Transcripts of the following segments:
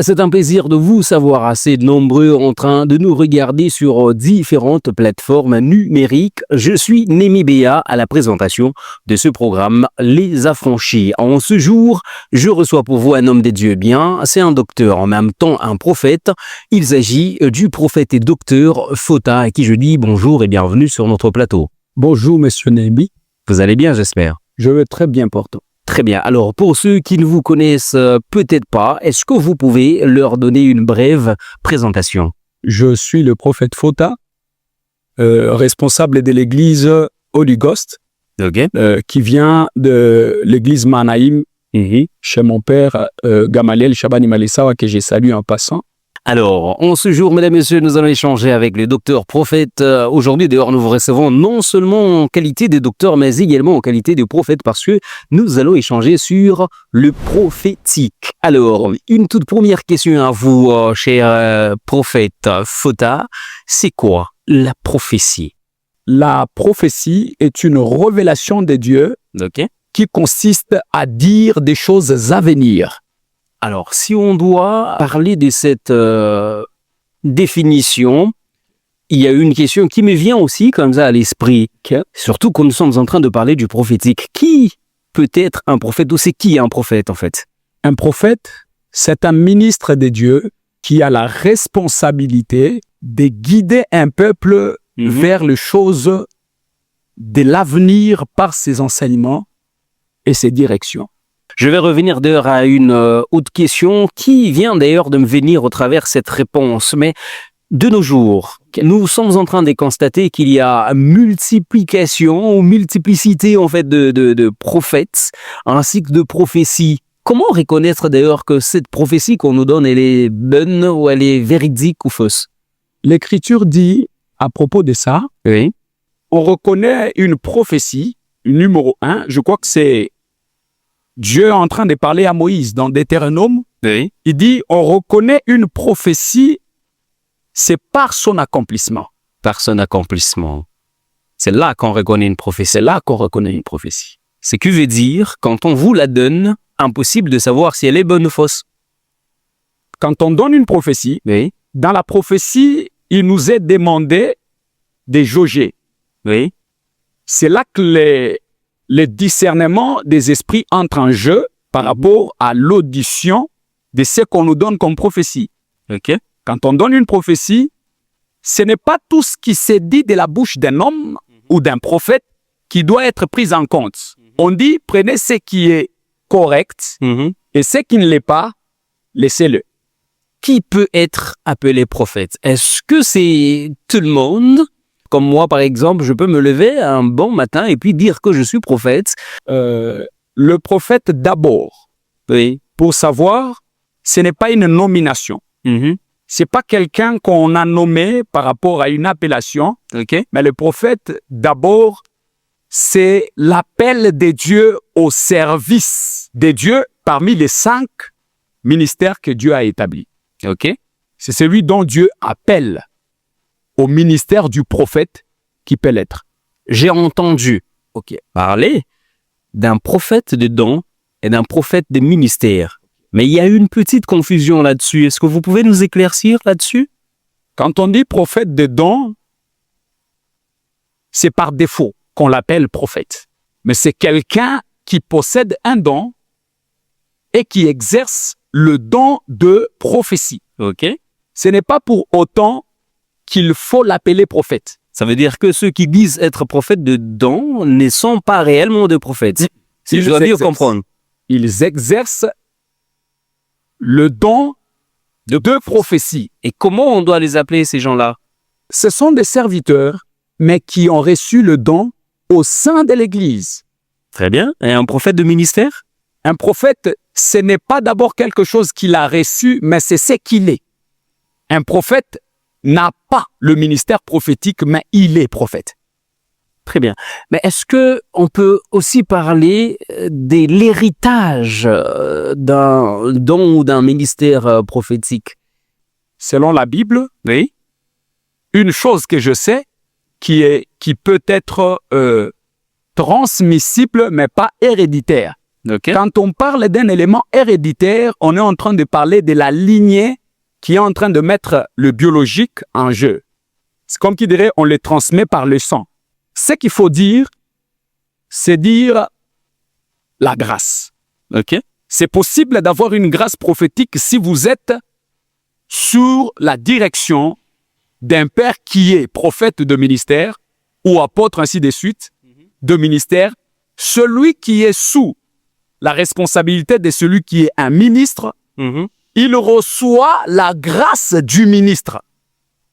C'est un plaisir de vous savoir assez nombreux en train de nous regarder sur différentes plateformes numériques. Je suis Némi Béa à la présentation de ce programme Les Affranchis. En ce jour, je reçois pour vous un homme des dieux bien. C'est un docteur, en même temps un prophète. Il s'agit du prophète et docteur Fota, à qui je dis bonjour et bienvenue sur notre plateau. Bonjour, monsieur Némi. Vous allez bien, j'espère? Je vais très bien, Porto. Très bien. Alors, pour ceux qui ne vous connaissent peut-être pas, est-ce que vous pouvez leur donner une brève présentation? Je suis le prophète Fota, responsable de l'église Holy Ghost, qui vient de l'église Manaïm, chez mon père Gamaliel Shabani Malisawa, que j'ai salué en passant. Alors, en ce jour, mesdames et messieurs, nous allons échanger avec le docteur prophète. Aujourd'hui, d'ailleurs, nous vous recevons non seulement en qualité de docteur, mais également en qualité de prophète, parce que nous allons échanger sur le prophétique. Alors, une toute première question à vous, cher prophète Fota, c'est quoi la prophétie? La prophétie est une révélation de Dieu qui consiste à dire des choses à venir. Alors, si on doit parler de cette définition, il y a une question qui me vient aussi comme ça à l'esprit, surtout quand nous sommes en train de parler du prophétique. Qui peut être un prophète ou c'est qui un prophète en fait? Un prophète, c'est un ministre de Dieu qui a la responsabilité de guider un peuple vers les choses de l'avenir par ses enseignements et ses directions. Je vais revenir d'ailleurs à une autre question qui vient d'ailleurs de me venir au travers de cette réponse. Mais de nos jours, nous sommes en train de constater qu'il y a multiplication ou multiplicité en fait de prophètes ainsi que de prophéties. Comment reconnaître d'ailleurs que cette prophétie qu'on nous donne, elle est bonne ou elle est véridique ou fausse? L'Écriture dit à propos de ça, on reconnaît une prophétie, numéro 1, je crois que c'est Dieu est en train de parler à Moïse dans Deutéronome. Il dit, on reconnaît une prophétie, c'est par son accomplissement. Par son accomplissement. C'est là qu'on reconnaît une prophétie. C'est là qu'on reconnaît une prophétie. Ce qui veut dire, quand on vous la donne, impossible de savoir si elle est bonne ou fausse. Quand on donne une prophétie, dans la prophétie, il nous est demandé de jauger. C'est là que le discernement des esprits entre en jeu par rapport à l'audition de ce qu'on nous donne comme prophétie. Quand on donne une prophétie, ce n'est pas tout ce qui s'est dit de la bouche d'un homme ou d'un prophète qui doit être pris en compte. On dit, prenez ce qui est correct et ce qui ne l'est pas, laissez-le. Qui peut être appelé prophète? Est-ce que c'est tout le monde? Comme moi, par exemple, je peux me lever un bon matin et puis dire que je suis prophète. Le prophète d'abord, pour savoir, ce n'est pas une nomination. C'est pas quelqu'un qu'on a nommé par rapport à une appellation. Mais le prophète d'abord, c'est l'appel de Dieu au service de Dieu parmi les 5 ministères que Dieu a établis. C'est celui dont Dieu appelle au ministère du prophète qui peut l'être. J'ai entendu parler d'un prophète de don et d'un prophète de ministère. Mais il y a une petite confusion là-dessus. Est-ce que vous pouvez nous éclaircir là-dessus? Quand on dit prophète de don, c'est par défaut qu'on l'appelle prophète. Mais c'est quelqu'un qui possède un don et qui exerce le don de prophétie. Ce n'est pas pour autant qu'il faut l'appeler prophète. Ça veut dire que ceux qui disent être prophètes de don ne sont pas réellement des prophètes. Si je dois bien comprendre. Ils exercent le don de prophétie. Et comment on doit les appeler, ces gens-là? Ce sont des serviteurs, mais qui ont reçu le don au sein de l'Église. Très bien. Et un prophète de ministère? Un prophète, ce n'est pas d'abord quelque chose qu'il a reçu, mais c'est ce qu'il est. Un prophète n'a pas le ministère prophétique, mais il est prophète. Très bien. Mais est-ce que on peut aussi parler de l'héritage d'un don ou d'un ministère prophétique? Selon la Bible, une chose que je sais qui peut être transmissible, mais pas héréditaire. Ok. Quand on parle d'un élément héréditaire, on est en train de parler de la lignée qui est en train de mettre le biologique en jeu. C'est comme qui dirait, on le transmet par le sang. Ce qu'il faut dire, c'est dire la grâce. Ok. C'est possible d'avoir une grâce prophétique si vous êtes sous la direction d'un père qui est prophète de ministère ou apôtre, ainsi de suite, de ministère. Celui qui est sous la responsabilité de celui qui est un ministre, il reçoit la grâce du ministre.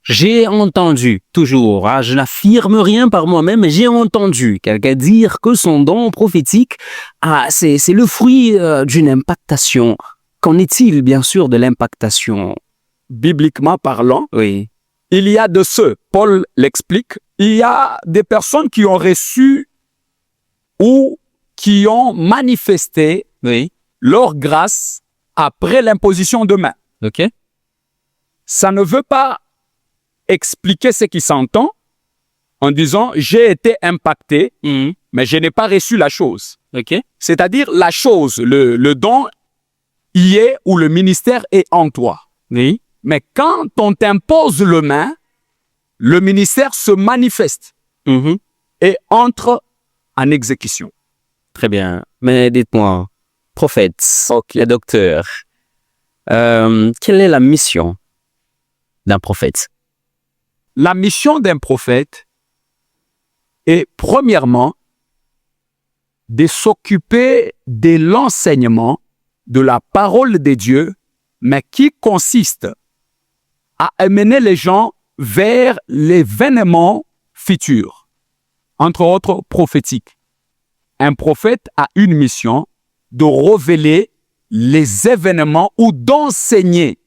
J'ai entendu, toujours, hein, je n'affirme rien par moi-même, mais j'ai entendu quelqu'un dire que son don prophétique, c'est le fruit d'une impactation. Qu'en est-il, bien sûr, de l'impactation? Bibliquement parlant, Oui. il y a de ceux, Paul l'explique, il y a des personnes qui ont reçu ou qui ont manifesté Oui. leur grâce après l'imposition de main. Ok. Ça ne veut pas expliquer ce qui s'entend en disant « j'ai été impacté, mais je n'ai pas reçu la chose Ok. ». C'est-à-dire la chose, le don y est où le ministère est en toi. Oui. Mais quand on t'impose le main, le ministère se manifeste et entre en exécution. Très bien. Mais dites-moi, prophète, et docteur, quelle est la mission d'un prophète? La mission d'un prophète est premièrement de s'occuper de l'enseignement de la parole de Dieu, mais qui consiste à amener les gens vers l'événement futur, entre autres prophétiques. Un prophète a une mission de révéler les événements ou d'enseigner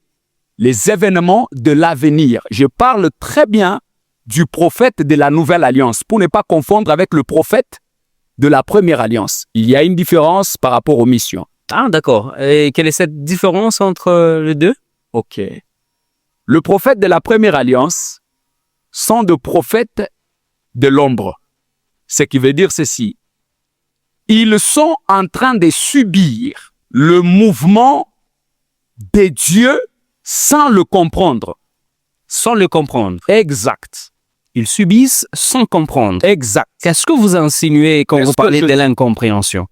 les événements de l'avenir. Je parle très bien du prophète de la Nouvelle Alliance, pour ne pas confondre avec le prophète de la Première Alliance. Il y a une différence par rapport aux missions. Ah, d'accord. Et quelle est cette différence entre les deux? Ok. Le prophète de la Première Alliance sont des prophètes de l'ombre. Ce qui veut dire ceci. Ils sont en train de subir le mouvement de Dieu sans le comprendre. Sans le comprendre. Exact. Ils subissent sans comprendre. Exact. Qu'est-ce que vous insinuez quand vous parlez de l'incompréhension?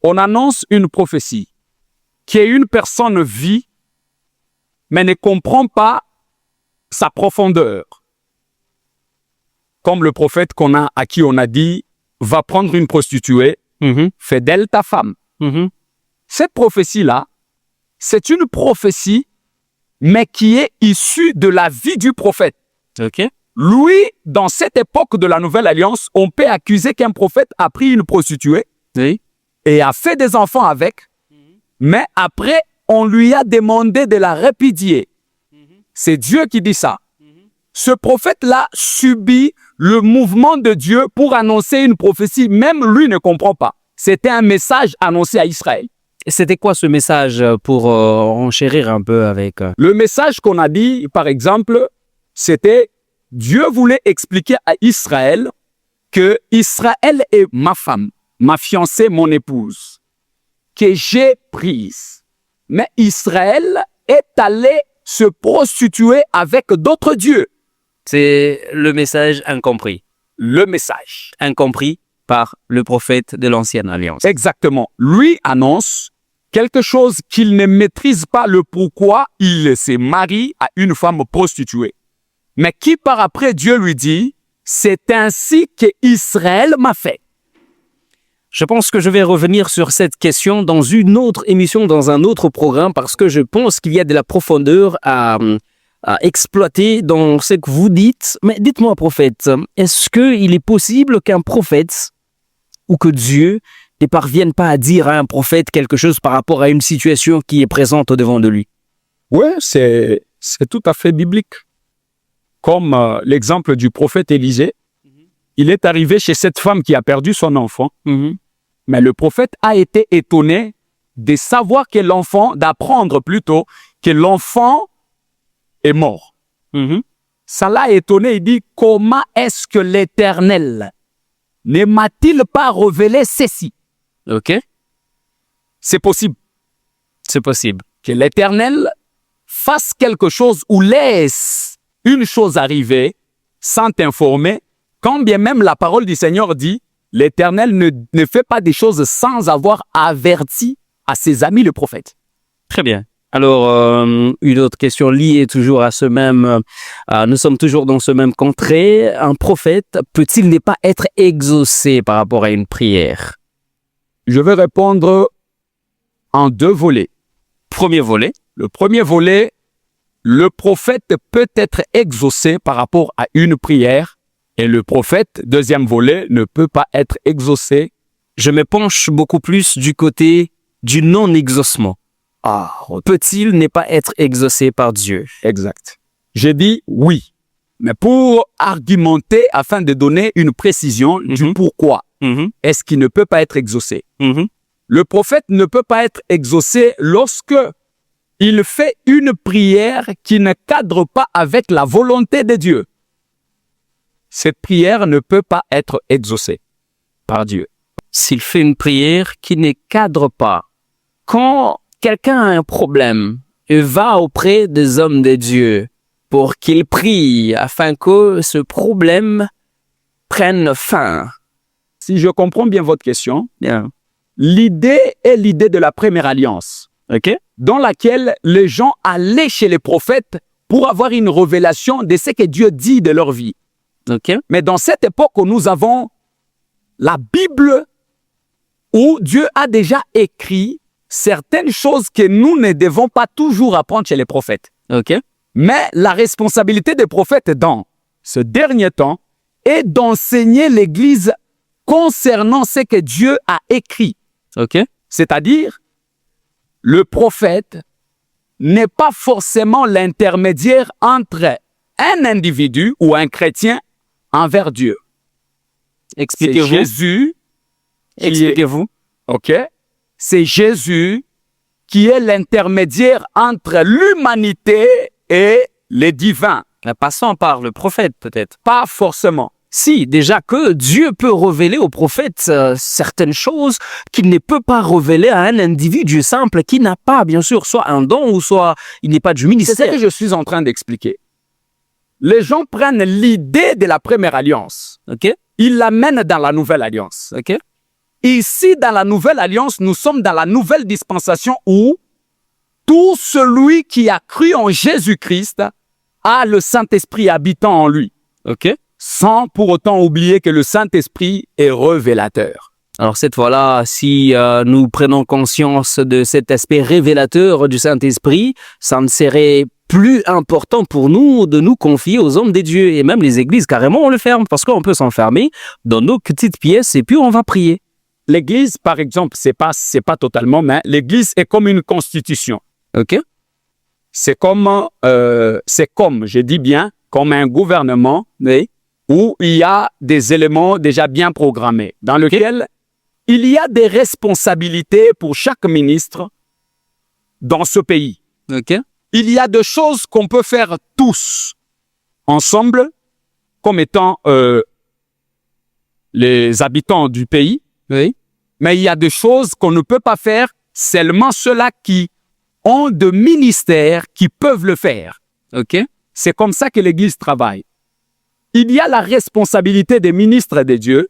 On annonce une prophétie qui est une personne vit, mais ne comprend pas sa profondeur. Comme le prophète à qui on a dit, va prendre une prostituée, fais d'elle ta femme. Cette prophétie-là, c'est une prophétie, mais qui est issue de la vie du prophète. Ok. Lui, dans cette époque de la Nouvelle Alliance, on peut accuser qu'un prophète a pris une prostituée et a fait des enfants avec, mais après, on lui a demandé de la répudier. C'est Dieu qui dit ça. Ce prophète-là subit le mouvement de Dieu pour annoncer une prophétie. Même lui ne comprend pas. C'était un message annoncé à Israël. Et c'était quoi ce message pour enchérir un peu avec... Le message qu'on a dit, par exemple, c'était Dieu voulait expliquer à Israël que Israël est ma femme, ma fiancée, mon épouse, que j'ai prise. Mais Israël est allé se prostituer avec d'autres dieux. C'est le message incompris. Le message. Incompris par le prophète de l'Ancienne Alliance. Exactement. Lui annonce quelque chose qu'il ne maîtrise pas le pourquoi il se marie à une femme prostituée. Mais qui par après Dieu lui dit, c'est ainsi que Israël m'a fait. Je pense que je vais revenir sur cette question dans une autre émission, dans un autre programme, parce que je pense qu'il y a de la profondeur à exploiter dans ce que vous dites. Mais dites-moi, prophète, est-ce qu'il est possible qu'un prophète ou que Dieu ne parvienne pas à dire à un prophète quelque chose par rapport à une situation qui est présente au-devant de lui? Oui, c'est tout à fait biblique. Comme l'exemple du prophète Élisée, il est arrivé chez cette femme qui a perdu son enfant, mais le prophète a été étonné de savoir que l'enfant, d'apprendre plutôt que l'enfant est mort. Ça l'a étonné, il dit, comment est-ce que l'Éternel ne m'a-t-il pas révélé ceci? Ok. c'est possible C'est possible. que l'Éternel fasse quelque chose ou laisse une chose arriver sans t'informer, quand bien même la parole du Seigneur dit, l'Éternel ne fait pas des choses sans avoir averti à ses amis le prophète. Très bien. Alors, une autre question liée toujours à ce même... nous sommes toujours dans ce même contrée. Un prophète peut-il ne pas être exaucé par rapport à une prière? Je vais répondre en 2 volets. Premier volet. Le premier volet, le prophète peut être exaucé par rapport à une prière et le prophète, deuxième volet, ne peut pas être exaucé. Je me penche beaucoup plus du côté du non-exaucement. Peut-il ne pas être exaucé par Dieu? Exact. J'ai dit oui, mais pour argumenter afin de donner une précision du pourquoi est-ce qu'il ne peut pas être exaucé. Le prophète ne peut pas être exaucé lorsque il fait une prière qui ne cadre pas avec la volonté de Dieu. Cette prière ne peut pas être exaucée par Dieu. S'il fait une prière qui ne cadre pas, quand quelqu'un a un problème et va auprès des hommes de Dieu pour qu'ils prient afin que ce problème prenne fin. Si je comprends bien votre question, Bien. l'idée est l'idée de la première alliance, dans laquelle les gens allaient chez les prophètes pour avoir une révélation de ce que Dieu dit de leur vie. Mais dans cette époque où nous avons la Bible, où Dieu a déjà écrit certaines choses que nous ne devons pas toujours apprendre chez les prophètes. Mais la responsabilité des prophètes dans ce dernier temps est d'enseigner l'Église concernant ce que Dieu a écrit. C'est-à-dire, le prophète n'est pas forcément l'intermédiaire entre un individu ou un chrétien envers Dieu. Expliquez-vous. C'est Jésus. Expliquez-vous. C'est Jésus qui est l'intermédiaire entre l'humanité et les divins. Passons par le prophète, peut-être. Pas forcément. Si, déjà que Dieu peut révéler au prophète certaines choses qu'il ne peut pas révéler à un individu simple qui n'a pas, bien sûr, soit un don ou soit il n'est pas du ministère. C'est ce que je suis en train d'expliquer. Les gens prennent l'idée de la première alliance. Ils l'amènent dans la nouvelle alliance. Ici, dans la nouvelle alliance, nous sommes dans la nouvelle dispensation où tout celui qui a cru en Jésus-Christ a le Saint-Esprit habitant en lui. Sans pour autant oublier que le Saint-Esprit est révélateur. Alors cette fois-là, si nous prenons conscience de cet aspect révélateur du Saint-Esprit, ça ne serait plus important pour nous de nous confier aux hommes des dieux. Et même les églises, carrément, on le ferme parce qu'on peut s'enfermer dans nos petites pièces et puis on va prier. L'église, par exemple, c'est pas totalement, mais l'église est comme une constitution. C'est comme, je dis bien, comme un gouvernement, où il y a des éléments déjà bien programmés, dans lequel il y a des responsabilités pour chaque ministre dans ce pays. Il y a des choses qu'on peut faire tous, ensemble, comme étant les habitants du pays. Mais il y a des choses qu'on ne peut pas faire, seulement ceux-là qui ont de ministères qui peuvent le faire. C'est comme ça que l'Église travaille. Il y a la responsabilité des ministres de Dieu.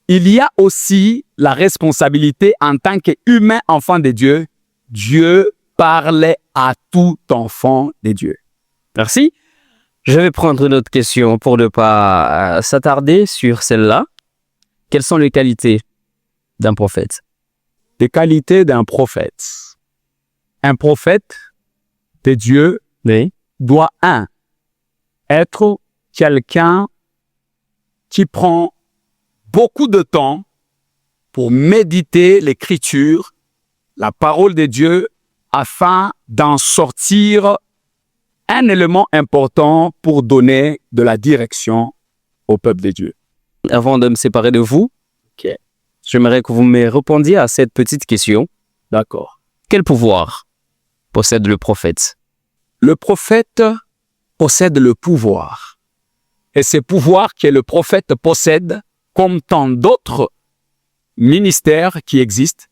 Il y a aussi la responsabilité en tant qu'humain enfant de Dieu. Dieu parlait à tout enfant de Dieu. Merci. Je vais prendre une autre question pour ne pas s'attarder sur celle-là. Quelles sont les qualités d'un prophète? Les qualités d'un prophète. Un prophète de Dieu doit, être quelqu'un qui prend beaucoup de temps pour méditer l'Écriture, la parole de Dieu, afin d'en sortir un élément important pour donner de la direction au peuple de Dieu. Avant de me séparer de vous, j'aimerais que vous me répondiez à cette petite question. D'accord. Quel pouvoir possède le prophète? Le prophète possède le pouvoir. Et ce pouvoir que le prophète possède, comme tant d'autres ministères qui existent,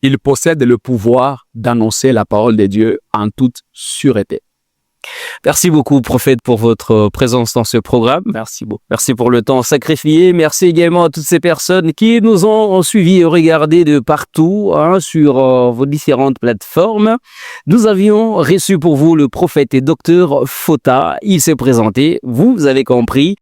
il possède le pouvoir d'annoncer la parole de Dieu en toute sûreté. Merci beaucoup, prophète, pour votre présence dans ce programme. Merci beaucoup. Merci pour le temps sacrifié. Merci également à toutes ces personnes qui nous ont suivis et regardés de partout sur vos différentes plateformes. Nous avions reçu pour vous le prophète et docteur Fota. Il s'est présenté. Vous avez compris.